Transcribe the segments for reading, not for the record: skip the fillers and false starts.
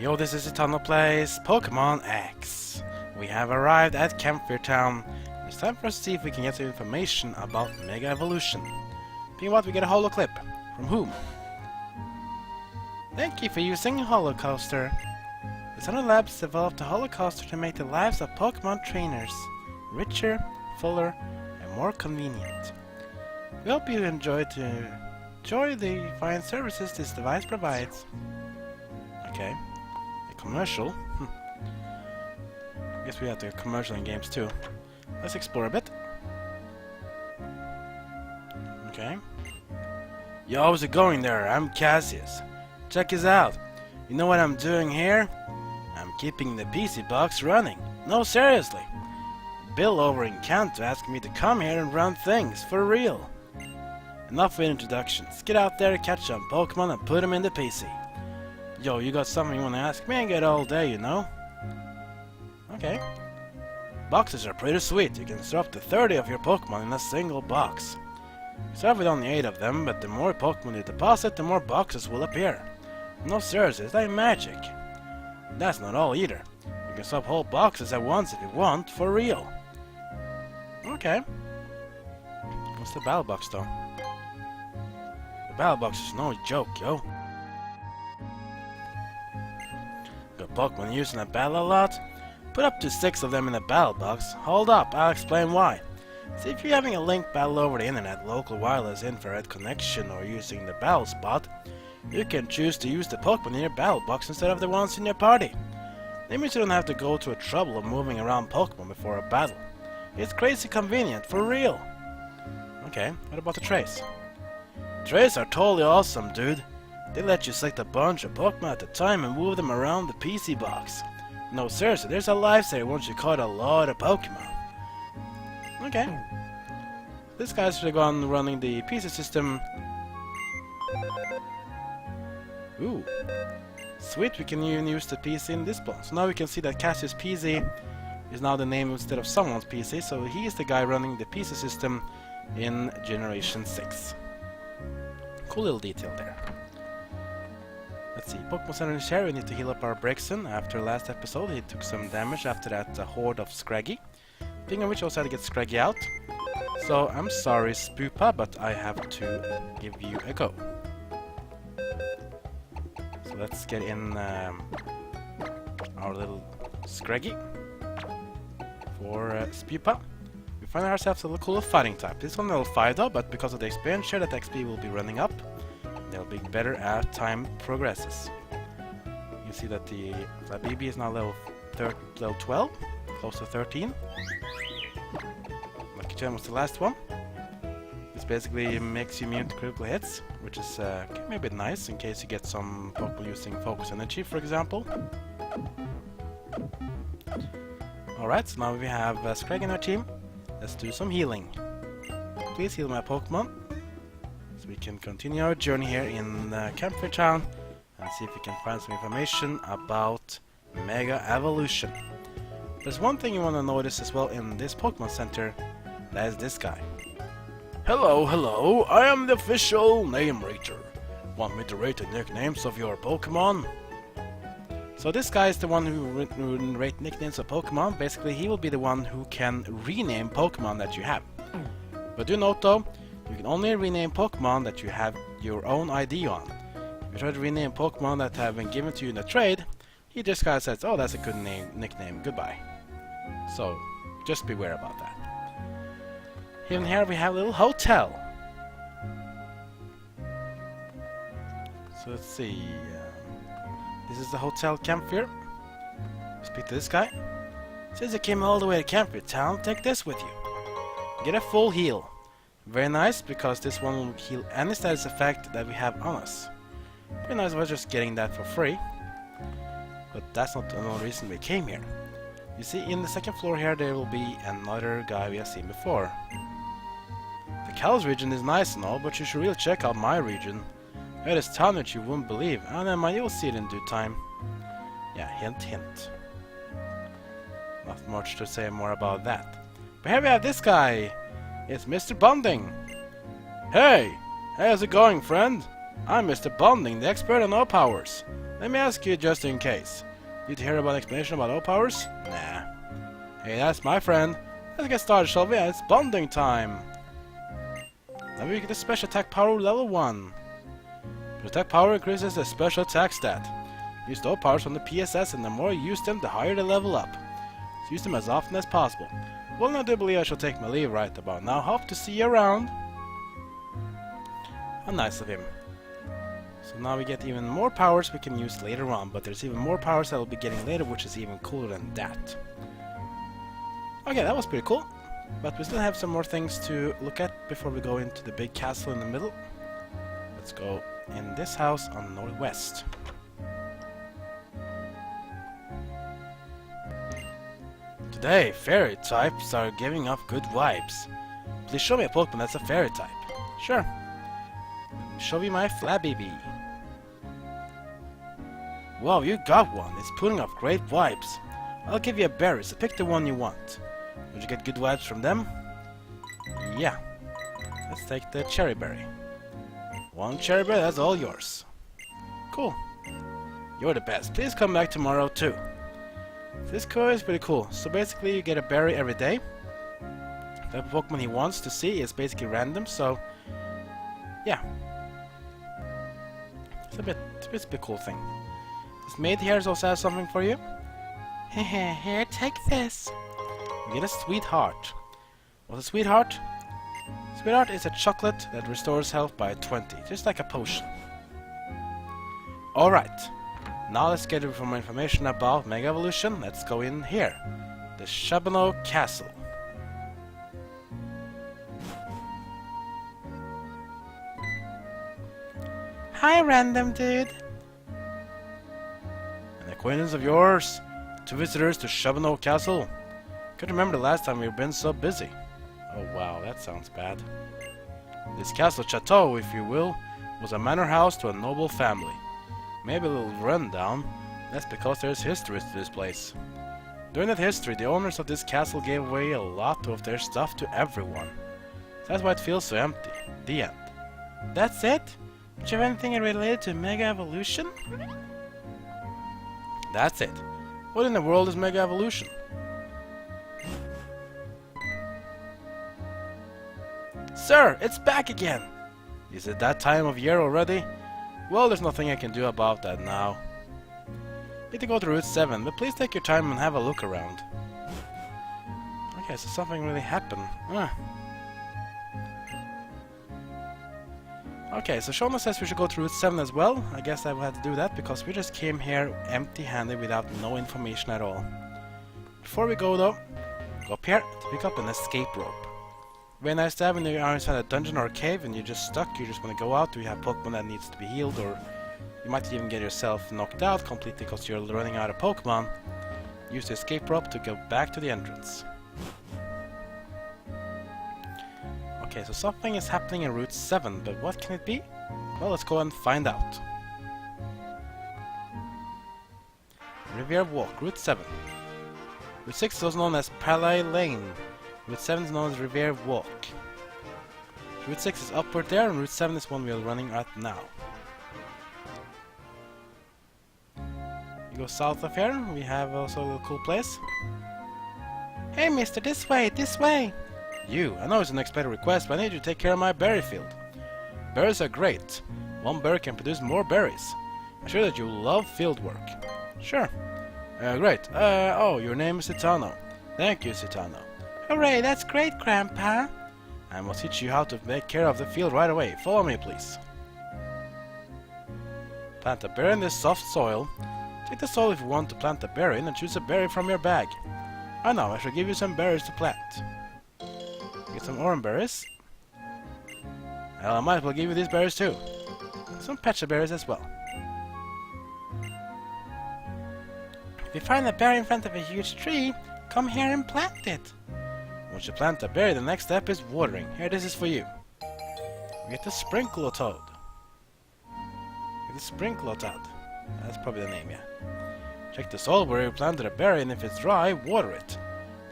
Yo, this is Eternal Plays Pokemon X. We have arrived at Camphrier Town. It's time for us to see if we can get some information about Mega Evolution. Being what, we get a holo clip. From whom? Thank you for using Holocoaster. The Sonar Labs developed a Holocoaster to make the lives of Pokemon trainers richer, fuller, and more convenient. We hope you enjoy the fine services this device provides. Okay. A commercial? I guess we have the commercial in games too. Let's explore a bit. Okay. Yo, how's it going there? I'm Cassius. Check us out. You know what I'm doing here? I'm keeping the PC box running. No, seriously. Bill over in Kanto asked me to come here and run things, for real. Enough with introductions. Get out there, catch some Pokemon and put them in the PC. Yo, you got something you want to ask me? I get all day, you know? Okay. Boxes are pretty sweet. You can store up to 30 of your Pokemon in a single box. You start with only 8 of them, but the more Pokemon you deposit, the more boxes will appear. No, seriously, it's like magic. That's not all either. You can swap whole boxes at once if you want, for real. Okay. What's the battle box, though? The battle box is no joke, yo. Got Pokemon using a battle a lot? Put up to 6 of them in a battle box. Hold up, I'll explain why. See, if you're having a link battle over the internet, local wireless infrared connection, or using the battle spot, you can choose to use the Pokemon in your battle box instead of the ones in your party. That means you don't have to go to a trouble of moving around Pokemon before a battle. It's crazy convenient, for real. Okay, what about the trays? Trays are totally awesome, dude. They let you select a bunch of Pokemon at a time and move them around the PC box. No, seriously, there's a lifesaver once you caught a lot of Pokemon. Okay. This guy's should have gone running the PC system. Ooh. Sweet, we can even use the PC in this one. So now we can see that Cassius PC is now the name instead of someone's PC, so he is the guy running the PC system in Generation 6. Cool little detail there. Let's see, Pokemon Center in Share, we need to heal up our Brexon. After last episode, he took some damage after that horde of Scraggy. Speaking of which, I also had to get Scraggy out. So, I'm sorry, Spoopa, but I have to give you a go. So let's get in our little Scraggy for Spoopa. We find ourselves a little cool fighting type. This one level 5 though, but because of the experience share, that XP will be running up. They'll be better as time progresses. You see that the Flabibi is now level 12, close to 13. Lucky Gem was the last one. This basically makes you immune to critical hits, which is can be a bit nice in case you get some Pokemon using Focus Energy, for example. Alright, so now we have Scrag in our team. Let's do some healing. Please heal my Pokemon. So we can continue our journey here in Camphrier Town and see if we can find some information about Mega Evolution. There's one thing you want to notice as well in this Pokemon Center, that is this guy. Hello, hello, I am the official name rater. Want me to rate the nicknames of your Pokemon? So this guy is the one who rate nicknames of Pokemon. Basically, he will be the one who can rename Pokemon that you have. But do note though, you can only rename Pokemon that you have your own ID on. If you try to rename Pokemon that have been given to you in a trade, he just kind of says, oh, that's a good nickname, goodbye. So, just beware about that. Even here we have a little hotel. So let's see. This is the Hotel Camphrier. Speak to this guy. Since you came all the way to Camphrier Town, take this with you. Get a full heal. Very nice, because this one will heal any status effect that we have on us. Pretty nice if I was just getting that for free. But that's not the only reason we came here. You see, in the second floor here, there will be another guy we have seen before. The Kalos region is nice and all, but you should really check out my region. I had this town that you wouldn't believe, and then you'll see it in due time. Yeah, hint, hint. Not much to say more about that. But here we have this guy. It's Mr. Bonding. Hey, how's it going, friend? I'm Mr. Bonding, the expert on all powers. Let me ask you just in case. Need to hear about an explanation about all powers? Nah. Hey, that's my friend. Let's get started, shall we? It's bonding time. Now we get the special attack power level 1. The attack power increases the special attack stat. Use all powers from the PSS, and the more you use them, the higher they level up. So use them as often as possible. Well, I do believe I shall take my leave right about now. Hope to see you around. How nice of him. So now we get even more powers we can use later on, but there's even more powers that we'll be getting later, which is even cooler than that. Okay, that was pretty cool. But we still have some more things to look at before we go into the big castle in the middle. Let's go in this house on northwest. Today, fairy types are giving off good vibes. Please show me a Pokemon that's a fairy type. Sure. Show me my Flabébé. Wow, you got one. It's putting off great vibes. I'll give you a berry, so pick the one you want. Would you get good vibes from them? Yeah. Let's take the cherry berry. One cherry berry, that's all yours. Cool. You're the best. Please come back tomorrow too. This core is pretty cool. So basically you get a berry every day. The Pokemon he wants to see is basically random, so yeah. It's a bit cool thing. This maid here also has something for you. Here, take this. You get a sweetheart. What's a sweetheart? Sweetheart is a chocolate that restores health by 20, just like a potion. Alright, now let's get some more information about Mega Evolution. Let's go in here. The Shabano Castle. Hi, random dude. An acquaintance of yours? Two visitors to Shabano Castle? Can't remember the last time we've been so busy. Oh wow, that sounds bad. This castle chateau, if you will, was a manor house to a noble family. Maybe a little rundown. That's because there's history to this place. During that history, the owners of this castle gave away a lot of their stuff to everyone. That's why it feels so empty. The end. That's it? Do you have anything related to Mega Evolution? That's it. What in the world is Mega Evolution? Sir, it's back again! Is it that time of year already? Well, there's nothing I can do about that now. Need to go to Route 7, but please take your time and have a look around. Okay, so something really happened. Okay, so Shona says we should go to Route 7 as well. I guess I will have to do that because we just came here empty-handed without no information at all. Before we go though, go up here to pick up an escape rope. Very nice to have when you're inside a dungeon or a cave and you're just stuck, you just want to go out, or you have Pokemon that needs to be healed, or you might even get yourself knocked out completely because you're running out of Pokemon. Use the escape rope to go back to the entrance. Okay, so something is happening in Route 7, but what can it be? Well, let's go and find out. Riviera Walk, Route 7. Route 6 is also known as Palais Lane. Route 7 is known as Riviera Walk. Route 6 is upward there, and Route 7 is one we are running at now. You go south of here, we have also a little cool place. Hey mister, this way, this way! You, I know it's an unexpected request, but I need you to take care of my berry field. Berries are great. One berry can produce more berries. I'm sure that you love field work. Sure. Great. Oh, your name is Citano. Thank you, Citano. Hooray, that's great, Grandpa. I must teach you how to take care of the field right away. Follow me, please. Plant a berry in this soft soil. Take the soil if you want to plant a berry in and choose a berry from your bag. I know, I shall give you some berries to plant. Get some orange berries. Well, I might as well give you these berries too. Some pecha berries as well. If you find a berry in front of a huge tree, come here and plant it. Once you plant a berry, the next step is watering. Here, this is for you. We get the Sprinkler Toad. Get the Sprinkler Toad. That's probably the name, yeah. Check the soil where you planted a berry, and if it's dry, water it.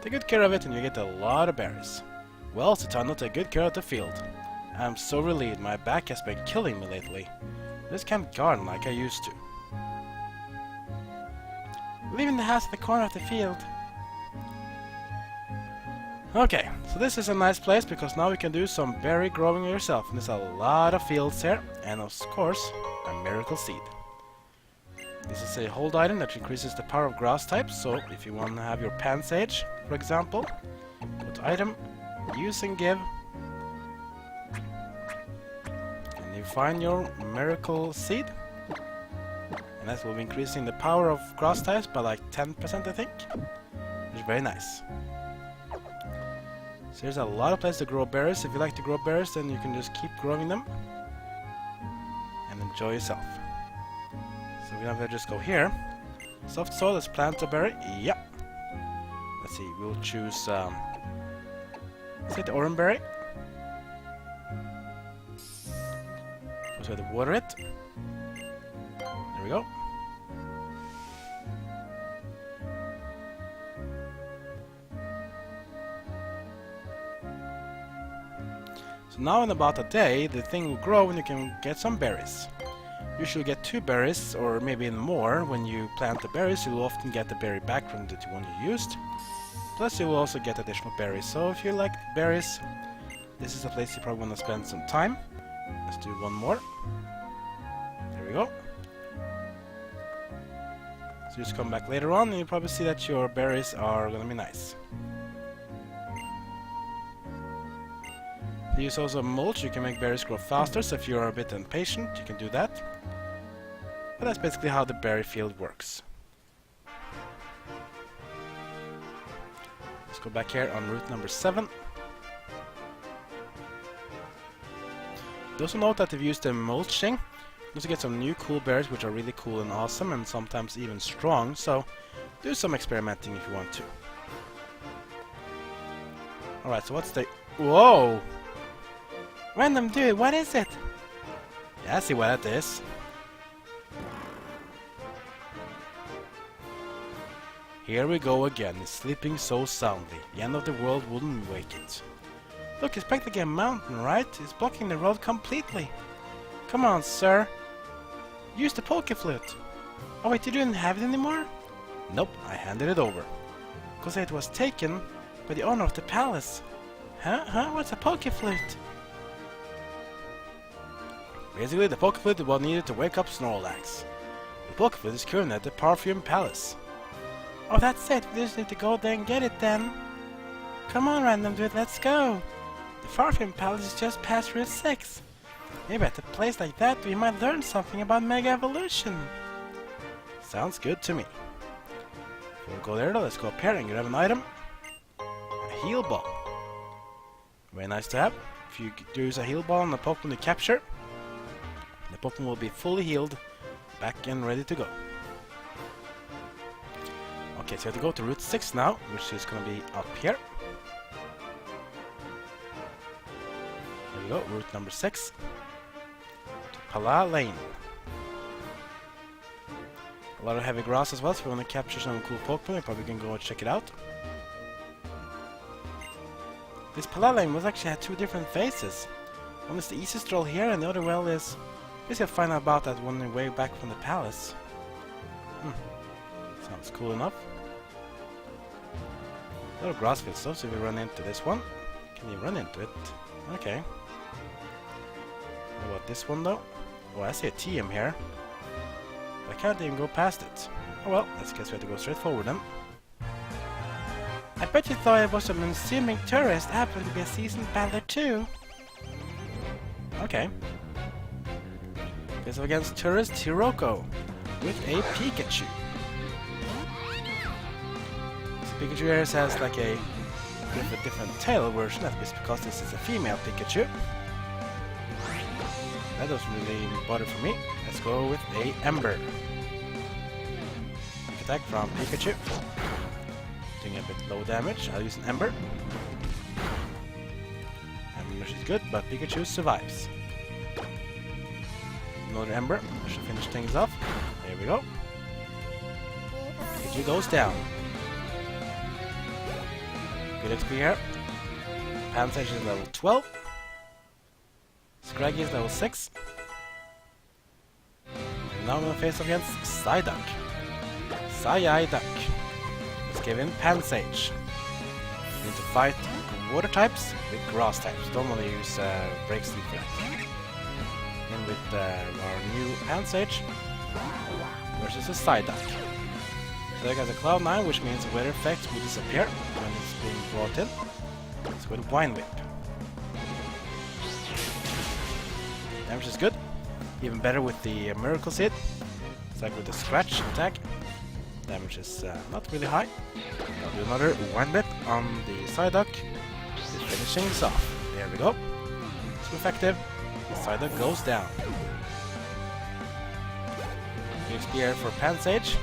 Take good care of it and you get a lot of berries. Well, Citano, take good care of the field. I'm so relieved, my back has been killing me lately. I just can't garden like I used to. Leaving the house at the corner of the field. Okay, so this is a nice place because now we can do some berry growing yourself. And there's a lot of fields here, and of course, a miracle seed. This is a hold item that increases the power of grass types, so if you want to have your Pansage, for example, go to item, use and give, and you find your miracle seed, and that will be increasing the power of grass types by like 10%, I think, which is very nice. So there's a lot of places to grow berries. If you like to grow berries, then you can just keep growing them and enjoy yourself. So we're gonna just go here. Soft soil, let's plant a berry. Yeah. Let's see, we'll choose let's hit the orange berry. Also have to water it. There we go. So now in about a day, the thing will grow and you can get some berries. Usually get 2 berries, or maybe even more. When you plant the berries, you will often get the berry back from the one you used. Plus you will also get additional berries. So if you like berries, this is a place you probably want to spend some time. Let's do one more. There we go. So just come back later on and you'll probably see that your berries are going to be nice. If you use also mulch, you can make berries grow faster, so if you are a bit impatient, you can do that. But that's basically how the berry field works. Let's go back here on route number 7. Also note that if you use the mulching, you also get some new cool berries which are really cool and awesome and sometimes even strong, so do some experimenting if you want to. Alright, so what's the... Whoa! Random dude, what is it? Yeah, I see what that is. Here we go again, it's sleeping so soundly. The end of the world wouldn't wake it. Look, it's practically a mountain, right? It's blocking the road completely. Come on, sir. Use the Poke Flute. Oh wait, you didn't have it anymore? Nope, I handed it over. Because it was taken by the owner of the palace. Huh? What's a Poke Flute? Basically, the Poke Flute is what needed to wake up Snorlax. The Poke Flute is currently at the Parfum Palace. Oh, that's it. We just need to go there and get it then. Come on, random dude, let's go. The Parfum Palace is just past Route 6. Maybe at a place like that we might learn something about Mega Evolution. Sounds good to me. Before we go there though, let's go up here and grab an item. A heal ball. Very nice to have. If you use a heal ball on the Pokemon you capture, the Pokemon will be fully healed, back and ready to go. Okay, so we have to go to Route 6 now, which is going to be up here. There we go, route number 6. To Palais Lane. A lot of heavy grass as well, so if you want to capture some cool Pokemon, you probably can go and check it out. This Palais Lane was actually had 2 different phases. One is the easy stroll here, and the other well is basically find out about that one way back from the palace. Sounds cool enough. A lot of grass field stuff, so if we run into this one, can you run into it? Okay. What about this one though? Oh, I see a TM here. I can't even go past it. Oh well, I guess we have to go straight forward then. I bet you thought it was an unassuming tourist. I happen to be a seasoned battler too. Okay. Face off against tourist Hiroko with a Pikachu. Pikachu here has like a different tail version, that's because this is a female Pikachu. That doesn't really bother for me. Let's go with a Ember. Attack from Pikachu. Doing a bit low damage, I'll use an Ember. Ember is good, but Pikachu survives. Another Ember, should finish things off. There we go. Pikachu goes down. Good XP here. Pansage is level 12. Scraggy is level 6. And now I'm going to face off against Psyduck. Psyduck. Let's give in Pansage. We need to fight water types with grass types. Don't want to use Break Sleep for that. And with our new Pansage versus a Psyduck. Psyduck has a Cloud 9, which means weather effects will disappear when it's being brought in. Let's go with Vine Whip. Damage is good. Even better with the Miracle Seed. It's like with the Scratch attack. Damage is not really high. I'll do another Vine Whip on the Psyduck. Just finishing this off. There we go. It's effective. The Psyduck goes down. XP here for Pansage.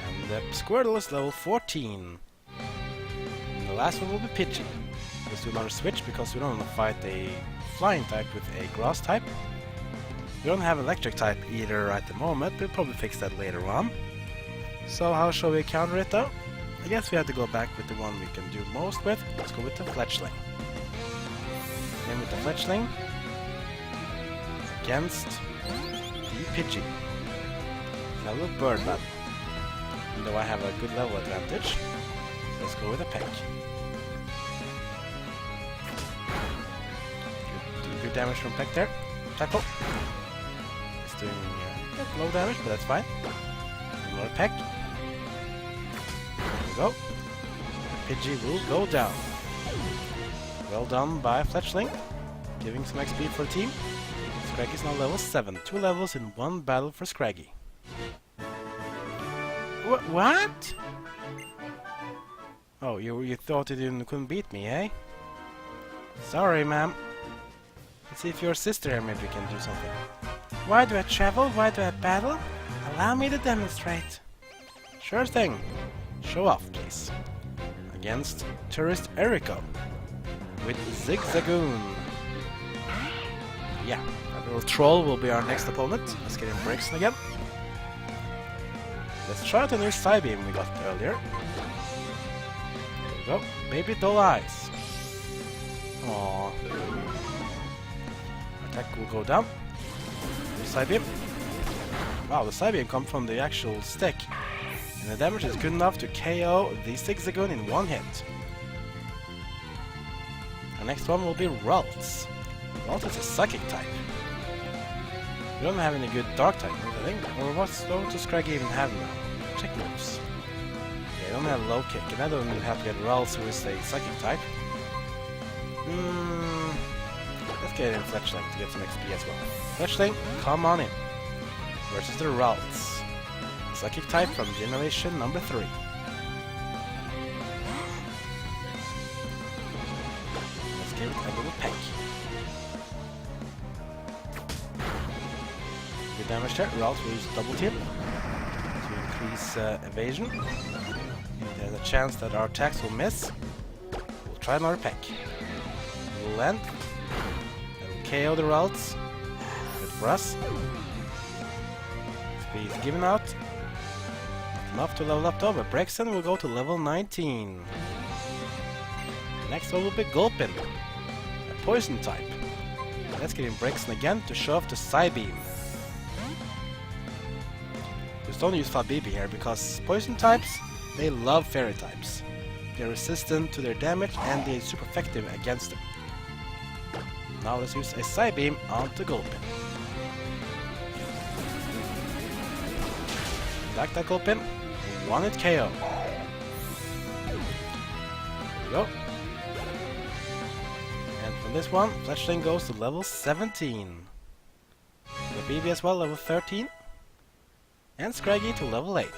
And the Squirtle is level 14. And the last one will be Pidgey. Let's do another switch because we don't want to fight a flying type with a grass type. We don't have electric type either at the moment. We'll probably fix that later on. So how shall we counter it though? I guess we have to go back with the one we can do most with. Let's go with the Fletchling. Then with the Fletchling against the Pidgey. Now we'll bird battle. Even though I have a good level advantage. So let's go with a Peck. Good damage from Peck there. Tackle. It's doing low damage, but that's fine. Another Peck. There we go. Pidgey will go down. Well done by Fletchling. Giving some XP for the team. Scraggy's now level 7. 2 levels in one battle for Scraggy. What? Oh, you thought you couldn't beat me, eh? Sorry, ma'am. Let's see if your sister here maybe can do something. Why do I travel? Why do I battle? Allow me to demonstrate. Sure thing. Show off, please. Against Tourist Eriko. With Zigzagoon. Yeah, that little troll will be our next opponent. Let's get in Brixton again. Let's try out the new Psybeam we got earlier. There we go. Baby doll eyes. Aww. Attack will go down. New Psybeam. Wow, the Psybeam comes from the actual stick. And the damage is good enough to KO the Zigzagoon in one hit. Our next one will be Ralts. Ralts is a Psychic type. We don't have any good Dark type moves, I think. Or what does Scraggy even have now? Check moves. Yeah, I don't have Low Kick, and I don't even have to get Ralts, who is a Psychic type. Let's get in Fletchling to get some XP as well. Fletchling, come on in. Versus the Ralts. Psychic type from generation number 3. Let's give it a little peck. Good damage there. Ralts will use double tip to increase evasion. If there's a chance that our attacks will miss, we'll try another peck. We'll land. That will KO the Ralts. Good for us. XP is given out. Enough to level up though, but Brexton will go to level 19. Next one will be Gulpin, a poison type. Let's get in Brexton again to show off the Psybeam. Just don't use Fabibi here because poison types, they love fairy types. They're resistant to their damage and they're super effective against them. Now let's use a Psybeam onto Gulpin. Attack that Gulpin. One hit KO. There we go. And from this one, Fletchling goes to level 17. The BB as well, level 13. And Scraggy to level 8.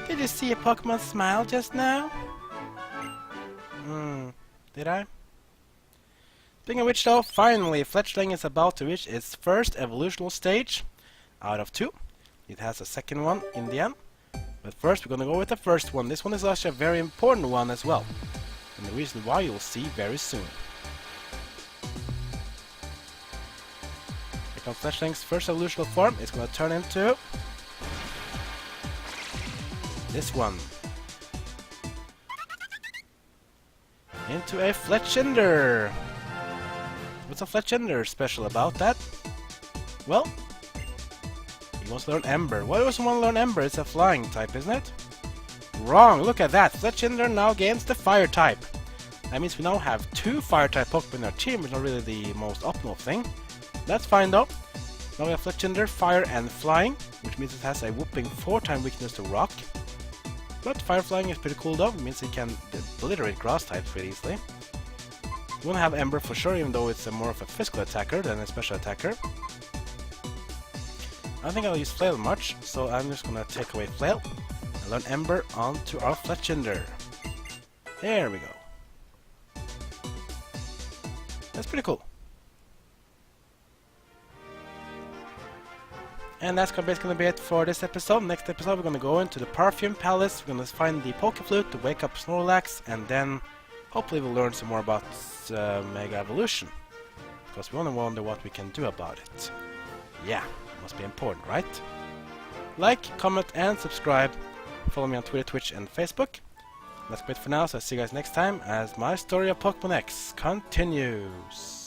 Did you see a Pokemon smile just now? Did I? Speaking of which though, finally Fletchling is about to reach its first evolutional stage out of 2. It has a second one in the end. But first we're gonna go with the first one. This one is actually a very important one as well. And the reason why you'll see very soon. Here comes Fletchling's first evolutional form. It's gonna turn into this one. Into a Fletchinder. What's a Fletchinder special about that? Well, He wants to learn Ember. Why does he want to learn Ember? It's a flying type, isn't it? Wrong! Look at that! Fletchinder now gains the fire type. That means we now have 2 fire type Pokemon in our team, which is not really the most optimal thing. That's fine though. Now we have Fletchinder, fire and flying, which means it has a whooping 4-time weakness to rock. But fire flying is pretty cool though, it means it can obliterate grass types pretty easily. We want to have Ember for sure, even though it's more of a physical attacker than a special attacker. I don't think I'll use Flail much, so I'm just gonna take away Flail and learn Ember onto our Fletchinder. There we go. That's pretty cool. And that's basically going to be it for this episode. Next episode we're going to go into the Perfume Palace, we're going to find the Pokeflute to wake up Snorlax, and then hopefully we'll learn some more about Mega Evolution. Because we want to wonder what we can do about it. Yeah, must be important, right? Like, comment and subscribe. Follow me on Twitter, Twitch and Facebook. That's it for now, so I'll see you guys next time as my story of Pokemon X continues.